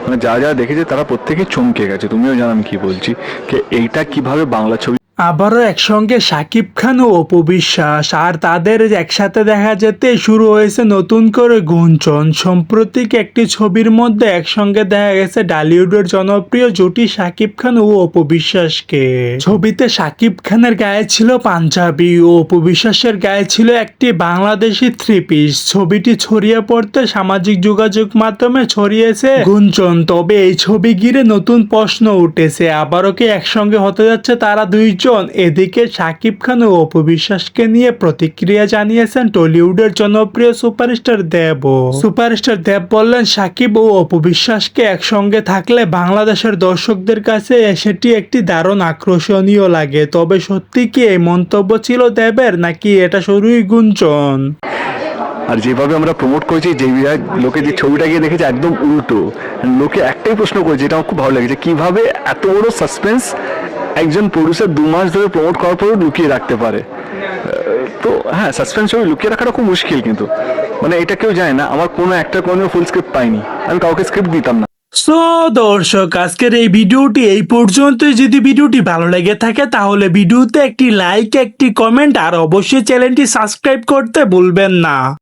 মানে যারা যারা দেখেছে তারা প্রত্যেকে চমকে গেছে। তুমিও জানো আমি কি বলছি, যে এইটা কিভাবে বাংলা ছবি। আবারও একসঙ্গে শাকিব খান ও অপু বিশ্বাস আর তাদের একসাথে দেখা যেতে শুরু হয়েছে নতুন করে গুঞ্জন। সাম্প্রতিক একটি ছবির মধ্যে একসঙ্গে দেখা গেছে ঢালিউডের জনপ্রিয় জুটি শাকিব খান ও অপু বিশ্বাসকে। ছবিতে শাকিব খানের গায়ে ছিল পাঞ্জাবি ও অপু বিশ্বাসের গায়ে ছিল একটি বাংলাদেশি থ্রি পিস। ছবিটি ছড়িয়ে পড়তে সামাজিক যোগাযোগ মাধ্যমে ছড়িয়েছে গুঞ্জন। তবে এই ছবি ঘিরে নতুন প্রশ্ন উঠেছে, আবারও কি একসঙ্গে হতে যাচ্ছে তারা দুইজন? এদিকে শাকিব খান ও অপু বিশ্বাসকে নিয়ে প্রতিক্রিয়া জানিয়েছেন টলিউডের জনপ্রিয় সুপারস্টার দেব। সুপারস্টার দেব বললেন, শাকিব ও অপু বিশ্বাসকে একসঙ্গে থাকলে বাংলাদেশের দর্শকদের কাছে সেটি একটি দারুণ আকর্ষণীয় লাগে। তবে সত্যি কি এই মন্তব্য ছিল দেবের, নাকি এটা শুধুই গুঞ্জন? আর যেভাবে আমরা প্রমোট করেছি, যে লোকে যে ছবিটা গিয়ে দেখেছে একদম উল্টো। লোকে একটাই প্রশ্ন করেছে, এটা আমার খুব ভালো লেগেছে, কিভাবে এত বড় সাসপেন্স একজন প্রডিউসার 2 মাস ধরে প্রমোট করার পরেও লুকিয়ে রাখতে পারে। তো হ্যাঁ, সাসপেন্স ছবি লুকিয়ে রাখাটা খুব মুশকিল, কিন্তু মানে এটা কেউ জানে না। আমার কোনো একটা কোনো ফুল স্ক্রিপ্ট পাইনি, আমি কাউকে স্ক্রিপ্ট দিতাম না। সো দর্শক, আজকের এই ভিডিওটি এই পর্যন্তই। যদি ভিডিওটি ভালো লেগে থাকে তাহলে ভিডিওতে একটি লাইক, একটি কমেন্ট আর অবশ্যই চ্যানেলটি সাবস্ক্রাইব করতে ভুলবেন না।